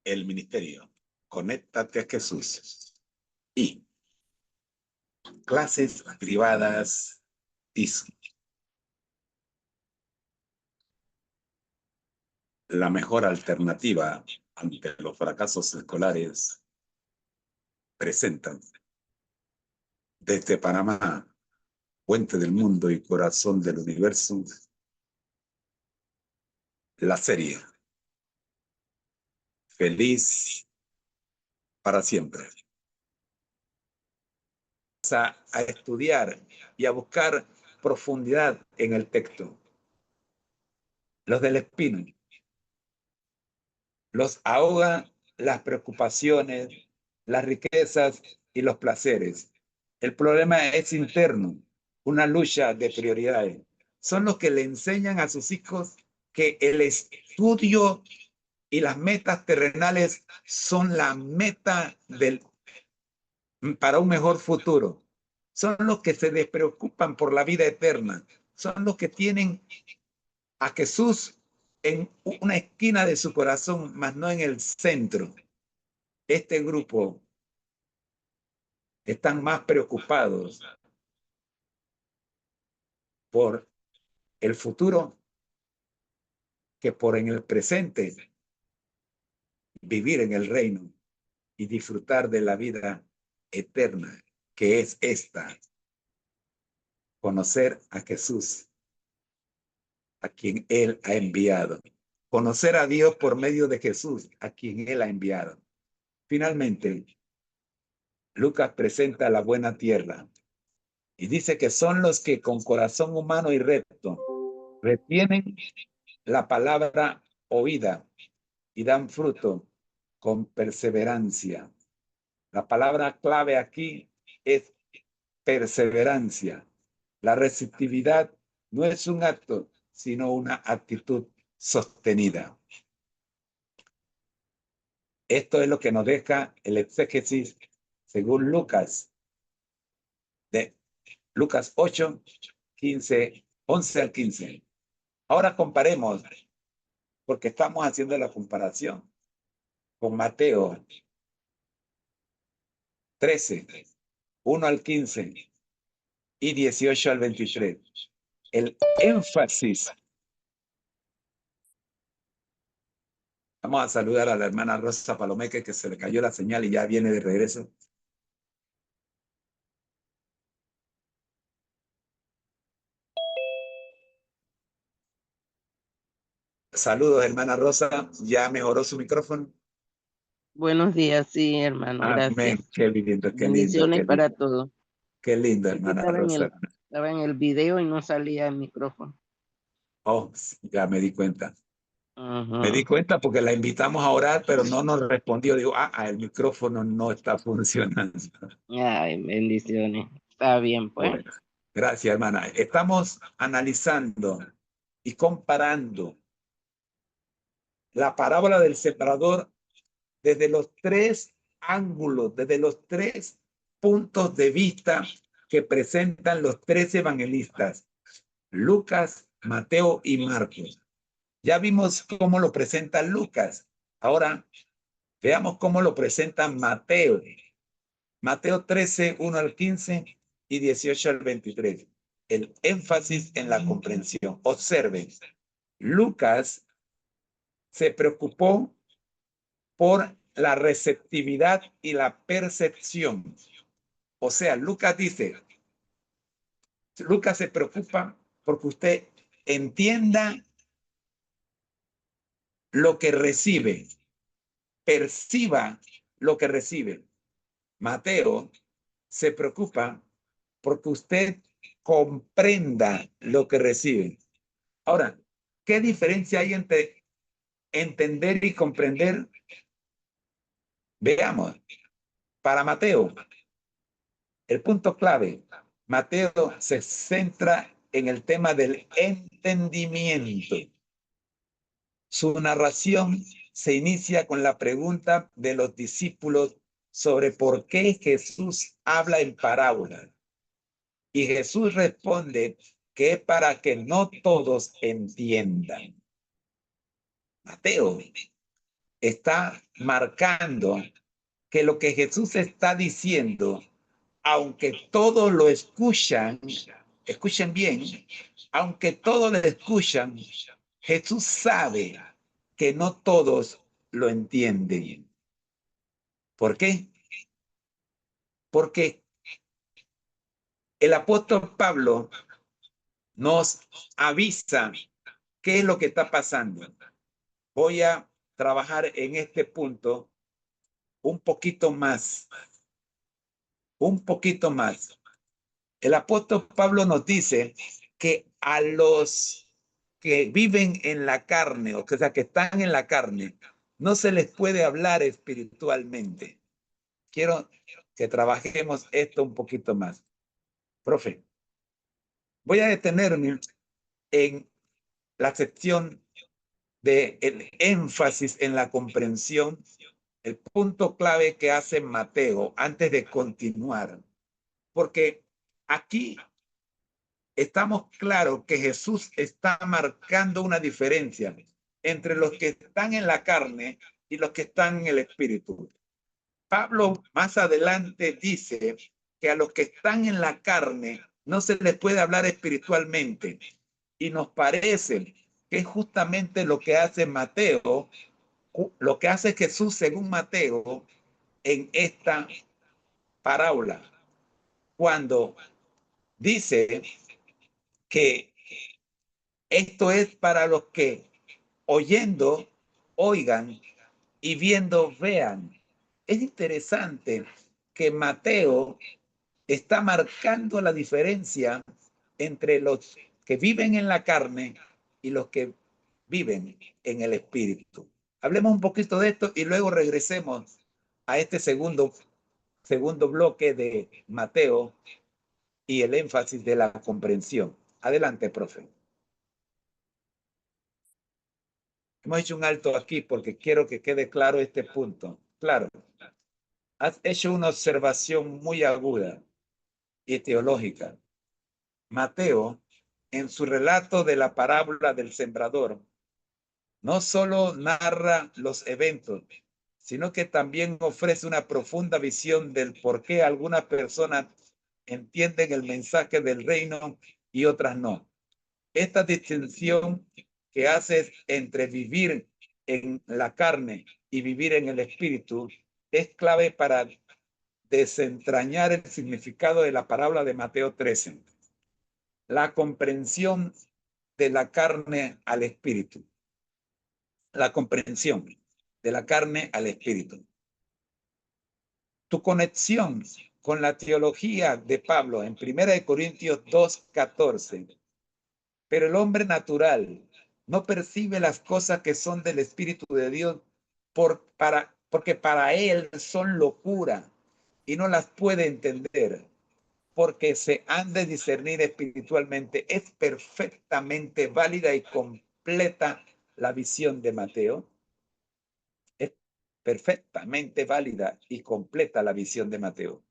el ministerio. Conéctate a Jesús. Y clases privadas TISO. La mejor alternativa ante los fracasos escolares presentan desde Panamá, puente del mundo y corazón del universo, la serie Feliz para siempre. A estudiar y a buscar profundidad en el texto. Los del Espino los ahoga las preocupaciones, las riquezas y los placeres. El problema es interno, una lucha de prioridades. Son los que le enseñan a sus hijos que el estudio y las metas terrenales son la meta para un mejor futuro. Son los que se despreocupan por la vida eterna. Son los que tienen a Jesús en una esquina de su corazón, mas no en el centro. Este grupo están más preocupados por el futuro que por en el presente vivir en el reino y disfrutar de la vida eterna, que es esta: conocer a Jesús, a quien Él ha enviado. Conocer a Dios por medio de Jesús, a quien Él ha enviado. Finalmente, Lucas presenta la buena tierra y dice que son los que con corazón humano y recto retienen la palabra oída y dan fruto con perseverancia. La palabra clave aquí es perseverancia. La receptividad no es un acto, sino una actitud sostenida. Esto es lo que nos deja el exégesis según Lucas, de Lucas 8, 15, 11 al 15. Ahora comparemos, porque estamos haciendo la comparación con Mateo 13, 1 al 15 y 18 al 23. El énfasis. Vamos a saludar a la hermana Rosa Palomeque, que se le cayó la señal y ya viene de regreso. Saludos, hermana Rosa. ¿Ya mejoró su micrófono? Buenos días, sí, hermano, Amén. gracias. Qué lindo, qué lindo, Bendiciones qué para lindo. todos. Qué lindo, Es que hermana Rosa. estaba en el video y no salía el micrófono. Oh, ya me di cuenta. Me di Ajá. cuenta porque la invitamos a orar, pero no nos respondió. Digo, el micrófono no está funcionando. Ay, bendiciones. Está bien, pues. Bueno, gracias, hermana. Estamos analizando y comparando la parábola del sembrador desde los tres ángulos, desde los tres puntos de vista que presentan los tres evangelistas, Lucas, Mateo y Marcos. Ya vimos cómo lo presenta Lucas. Ahora veamos cómo lo presenta Mateo. Mateo 13, 1 al 15 y 18 al 23. El énfasis en la comprensión. Observen, Lucas se preocupó por la receptividad y la percepción. O sea, Lucas se preocupa porque usted entienda lo que recibe, perciba lo que recibe. Mateo se preocupa porque usted comprenda lo que recibe. Ahora, ¿qué diferencia hay entre entender y comprender? Veamos. Para Mateo, el punto clave, Mateo se centra en el tema del entendimiento. Su narración se inicia con la pregunta de los discípulos sobre por qué Jesús habla en parábolas. Y Jesús responde que es para que no todos entiendan. Mateo está marcando que lo que Jesús está diciendo, aunque todos lo escuchan, escuchen bien, aunque todos lo escuchan, Jesús sabe que no todos lo entienden. ¿Por qué? Porque el apóstol Pablo nos avisa qué es lo que está pasando. Voy a trabajar en este punto un poquito más, un poquito más. El apóstol Pablo nos dice que a los que viven en la carne, o sea, que están en la carne, no se les puede hablar espiritualmente. Quiero que trabajemos esto un poquito más. Profe, voy a detenerme en la sección del énfasis en la comprensión, el punto clave que hace Mateo antes de continuar, porque aquí estamos claros que Jesús está marcando una diferencia entre los que están en la carne y los que están en el espíritu. Pablo más adelante dice que a los que están en la carne no se les puede hablar espiritualmente, y nos parece que es justamente lo que hace Mateo, lo que hace Jesús según Mateo en esta parábola, cuando dice que esto es para los que oyendo, oigan, y viendo, vean. Es interesante que Mateo está marcando la diferencia entre los que viven en la carne y los que viven en el espíritu. Hablemos un poquito de esto y luego regresemos a este segundo bloque de Mateo y el énfasis de la comprensión. Adelante, profe. Hemos hecho un alto aquí porque quiero que quede claro este punto. Claro, has hecho una observación muy aguda y teológica. Mateo, en su relato de la parábola del sembrador, no solo narra los eventos, sino que también ofrece una profunda visión del por qué algunas personas entienden el mensaje del reino y otras no. Esta distinción que haces entre vivir en la carne y vivir en el espíritu es clave para desentrañar el significado de la parábola de Mateo 13. La comprensión de la carne al espíritu. La comprensión de la carne al espíritu. Tu conexión con la teología de Pablo en 1 Corintios 2:14. Pero el hombre natural no percibe las cosas que son del Espíritu de Dios porque para él son locura y no las puede entender, porque se han de discernir espiritualmente. Es perfectamente válida y completa la visión de Mateo. Es perfectamente válida y completa la visión de Mateo.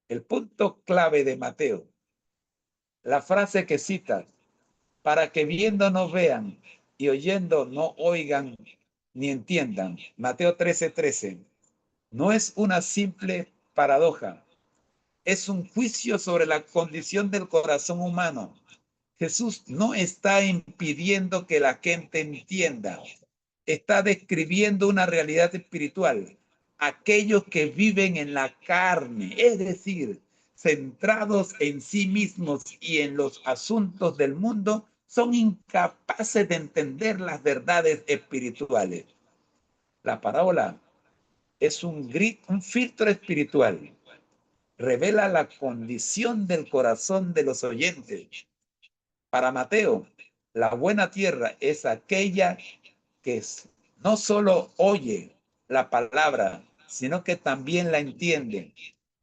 El punto clave de Mateo, la frase que citas, para que viendo no vean y oyendo no oigan ni entiendan. Mateo 13:13. No es una simple paradoja, es un juicio sobre la condición del corazón humano. Jesús no está impidiendo que la gente entienda, está describiendo una realidad espiritual. Aquellos que viven en la carne, es decir, centrados en sí mismos y en los asuntos del mundo, son incapaces de entender las verdades espirituales. La parábola es un filtro espiritual. Revela la condición del corazón de los oyentes. Para Mateo, la buena tierra es aquella que no solo oye la palabra, sino que también la entiende.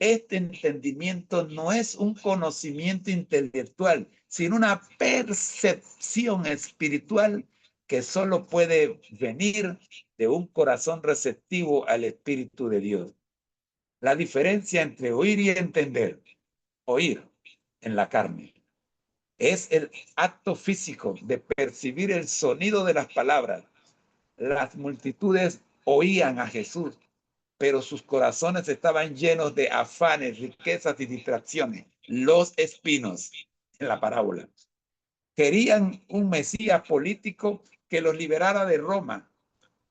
Este entendimiento no es un conocimiento intelectual, sino una percepción espiritual que solo puede venir de un corazón receptivo al Espíritu de Dios. La diferencia entre oír y entender, oír en la carne, es el acto físico de percibir el sonido de las palabras, Las multitudes oían a Jesús, pero sus corazones estaban llenos de afanes, riquezas y distracciones. Los espinos en la parábola querían un Mesías político que los liberara de Roma,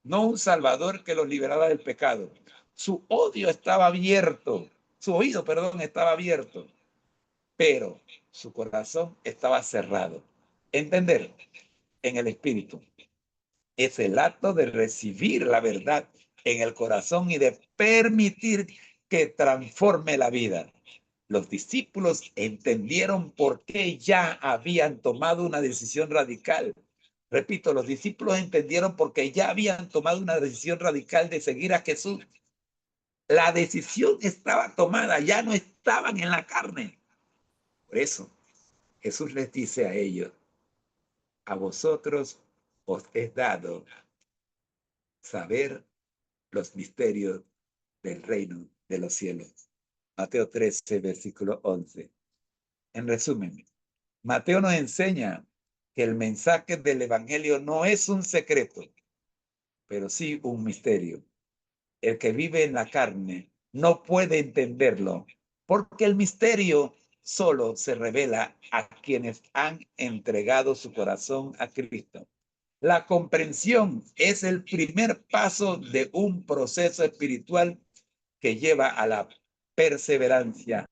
no un Salvador que los liberara del pecado. Su odio estaba abierto, su oído, perdón, estaba abierto, pero su corazón estaba cerrado. Entender en el espíritu es el acto de recibir la verdad en el corazón y de permitir que transforme la vida. Los discípulos entendieron por qué ya habían tomado una decisión radical. Repito, los discípulos entendieron por qué ya habían tomado una decisión radical de seguir a Jesús. La decisión estaba tomada, ya no estaban en la carne. Por eso Jesús les dice a ellos, a vosotros os es dado saber los misterios del reino de los cielos. Mateo 13, versículo 11. En resumen, Mateo nos enseña que el mensaje del evangelio no es un secreto, pero sí un misterio. El que vive en la carne no puede entenderlo, porque el misterio solo se revela a quienes han entregado su corazón a Cristo. La comprensión es el primer paso de un proceso espiritual que lleva a la perseverancia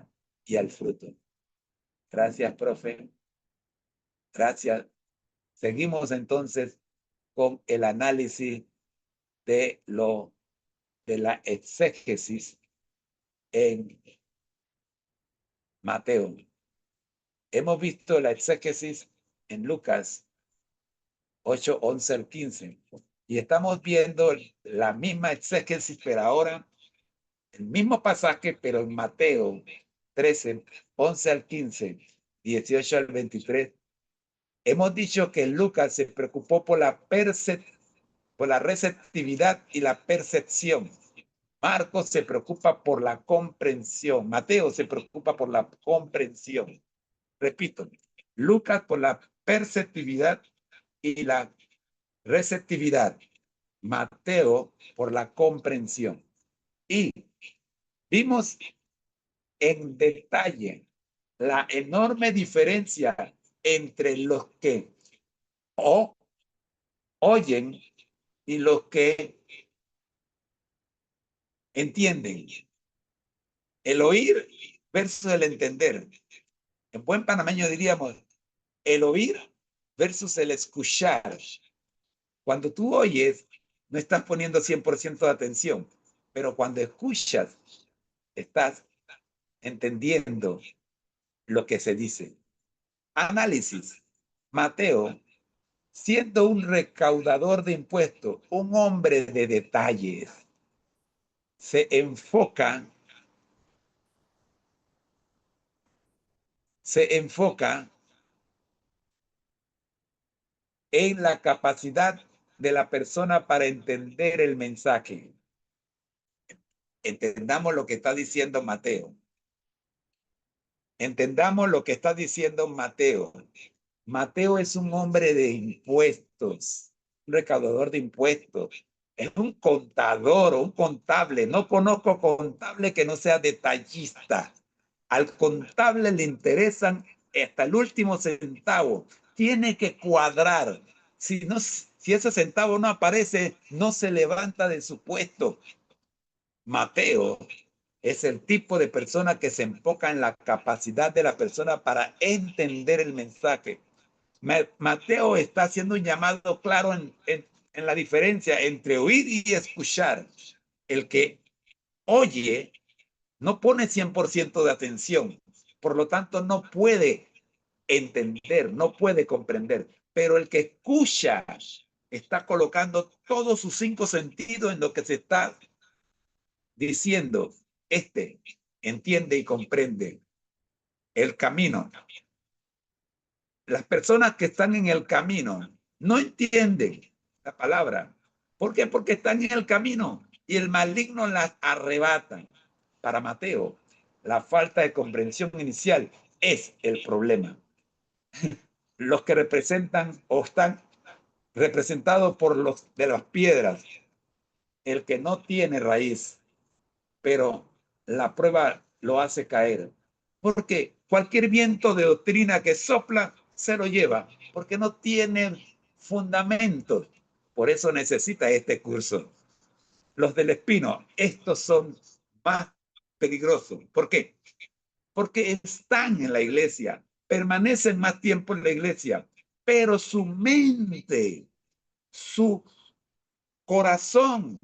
y al fruto. Gracias, profe. Gracias. Seguimos entonces con el análisis de la exégesis en Mateo. Hemos visto la exégesis en Lucas 8, 11 al 15. Y estamos viendo la misma exégesis, pero ahora el mismo pasaje, pero en Mateo 13, 11 al 15, 18 al 23. Hemos dicho que Lucas se preocupó por la receptividad y la percepción. Marcos se preocupa por la comprensión. Mateo se preocupa por la comprensión. Repito, Lucas por la perceptividad y la receptividad. Mateo por la comprensión. Y vimos en detalle la enorme diferencia entre los que oyen y los que entienden. El oír versus el entender. En buen panameño diríamos el oír versus el escuchar. Cuando tú oyes, no estás poniendo 100% de atención, pero cuando escuchas, estás entendiendo lo que se dice. Análisis. Mateo, siendo un recaudador de impuestos, un hombre de detalles, se enfoca en la capacidad de la persona para entender el mensaje. Entendamos lo que está diciendo Mateo. Entendamos lo que está diciendo Mateo. Mateo es un hombre de impuestos, un recaudador de impuestos. Es un contador o un contable. No conozco contable que no sea detallista. Al contable le interesan hasta el último centavo. Tiene que cuadrar. Si ese centavo no aparece, no se levanta de su puesto. Mateo es el tipo de persona que se enfoca en la capacidad de la persona para entender el mensaje. Mateo está haciendo un llamado claro en la diferencia entre oír y escuchar. El que oye no pone 100% de atención, por lo tanto no puede entender, no puede comprender, pero el que escucha está colocando todos sus 5 sentidos en lo que se está diciendo. Entiende y comprende el camino. Las personas que están en el camino no entienden la palabra. ¿Por qué? Porque están en el camino y el maligno las arrebata. Para Mateo, la falta de comprensión inicial es el problema. Los que representan o están representado por los de las piedras, el que no tiene raíz, pero la prueba lo hace caer. Porque cualquier viento de doctrina que sopla se lo lleva, porque no tiene fundamentos. Por eso necesita este curso. Los del espino, estos son más peligrosos. ¿Por qué? Porque están en la iglesia, permanecen más tiempo en la iglesia, pero su mente, su corazón,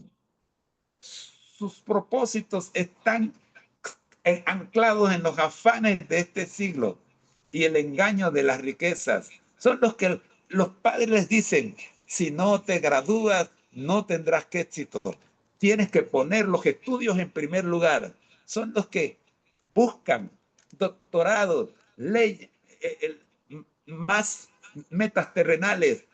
sus propósitos están anclados en los afanes de este siglo y el engaño de las riquezas. Son los que los padres les dicen, si no te gradúas, no tendrás éxito. Tienes que poner los estudios en primer lugar. Son los que buscan doctorados, leyes, más metas terrenales.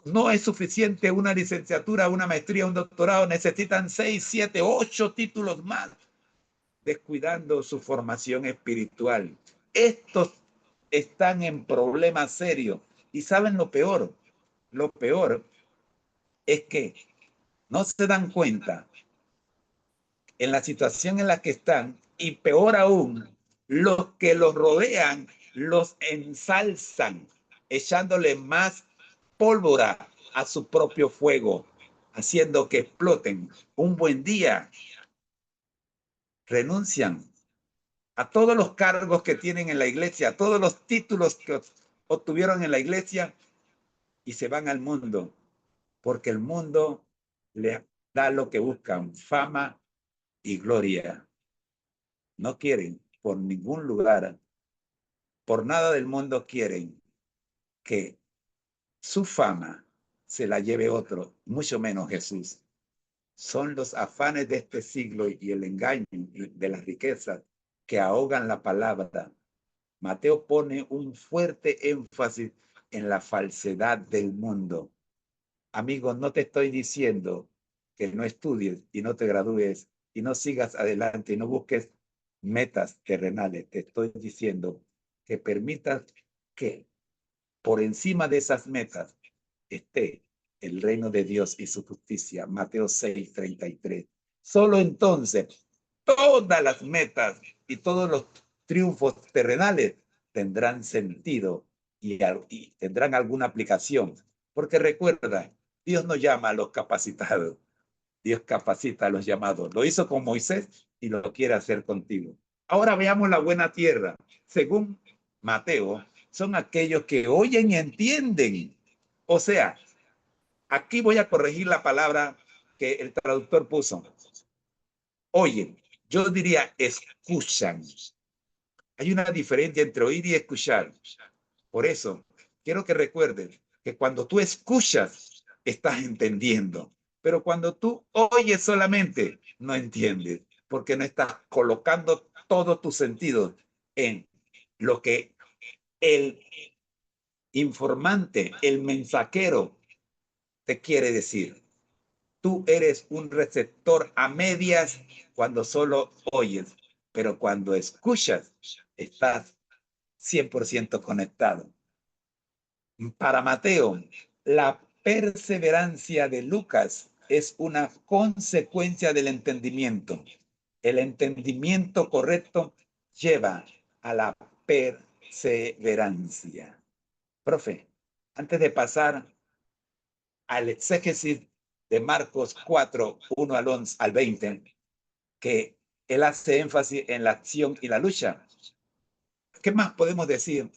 No es suficiente una licenciatura, una maestría, un doctorado. Necesitan 6, 7, 8 títulos más, descuidando su formación espiritual. Estos están en problemas serios. ¿Y saben lo peor? Lo peor es que no se dan cuenta en la situación en la que están, y peor aún, los que los rodean los ensalzan, echándole más pólvora a su propio fuego, haciendo que exploten. Un buen día renuncian a todos los cargos que tienen en la iglesia, a todos los títulos que obtuvieron en la iglesia, y se van al mundo, porque el mundo les da lo que buscan, fama y gloria. No quieren por ningún lugar, por nada del mundo quieren que su fama se la lleve otro, mucho menos Jesús. Son los afanes de este siglo y el engaño de las riquezas que ahogan la palabra. Mateo pone un fuerte énfasis en la falsedad del mundo. Amigos, no te estoy diciendo que no estudies y no te gradúes y no sigas adelante y no busques metas terrenales. Te estoy diciendo que permitas que por encima de esas metas esté el reino de Dios y su justicia. Mateo 6:33. Solo entonces todas las metas y todos los triunfos terrenales tendrán sentido y tendrán alguna aplicación. Porque recuerda, Dios no llama a los capacitados, Dios capacita a los llamados. Lo hizo con Moisés y lo quiere hacer contigo. Ahora veamos la buena tierra. Según Mateo, son aquellos que oyen y entienden. O sea, aquí voy a corregir la palabra que el traductor puso. Oyen, yo diría escuchan. Hay una diferencia entre oír y escuchar. Por eso, quiero que recuerden que cuando tú escuchas, estás entendiendo. Pero cuando tú oyes solamente, no entiendes, porque no estás colocando todos tus sentidos en lo que el informante, el mensajero, te quiere decir. Tú eres un receptor a medias cuando solo oyes, pero cuando escuchas, estás 100% conectado. Para Mateo, la perseverancia de Lucas es una consecuencia del entendimiento. El entendimiento correcto lleva a la perseverancia. Profe, antes de pasar al exégesis de Marcos 4, 1 al 11, al 20, que él hace énfasis en la acción y la lucha. ¿Qué más podemos decir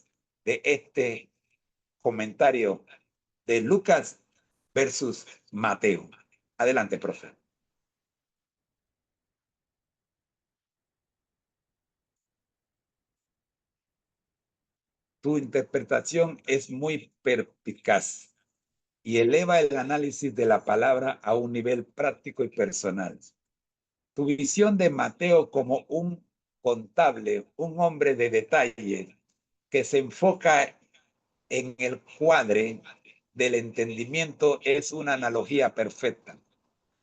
de este comentario de Lucas versus Mateo? Adelante, profe. Tu interpretación es muy perspicaz y eleva el análisis de la palabra a un nivel práctico y personal. Tu visión de Mateo como un contable, un hombre de detalle que se enfoca en el cuadre del entendimiento es una analogía perfecta.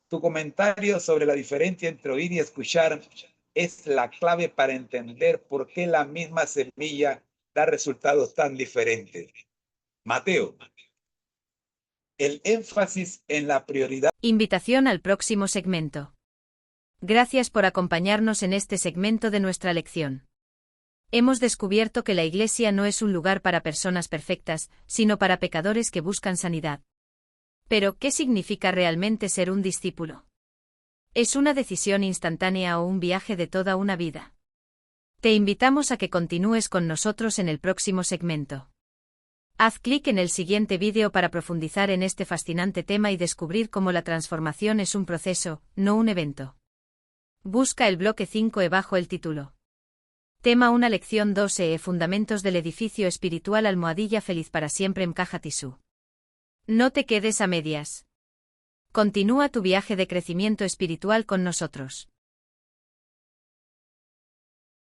Tu comentario sobre la diferencia entre oír y escuchar es la clave para entender por qué la misma semilla da resultados tan diferentes. Mateo el énfasis en la prioridad. Invitación al próximo segmento. Gracias por acompañarnos en este segmento de nuestra lección. Hemos descubierto que la Iglesia no es un lugar para personas perfectas, sino para pecadores que buscan sanidad. Pero, ¿qué significa realmente ser un discípulo? ¿Es una decisión instantánea o un viaje de toda una vida? Te invitamos a que continúes con nosotros en el próximo segmento. Haz clic en el siguiente vídeo para profundizar en este fascinante tema y descubrir cómo la transformación es un proceso, no un evento. Busca el bloque 5E bajo el título. Tema 1 Lección 2E Fundamentos del edificio espiritual almohadilla feliz para siempre Mkaja Tisú. No te quedes a medias. Continúa tu viaje de crecimiento espiritual con nosotros.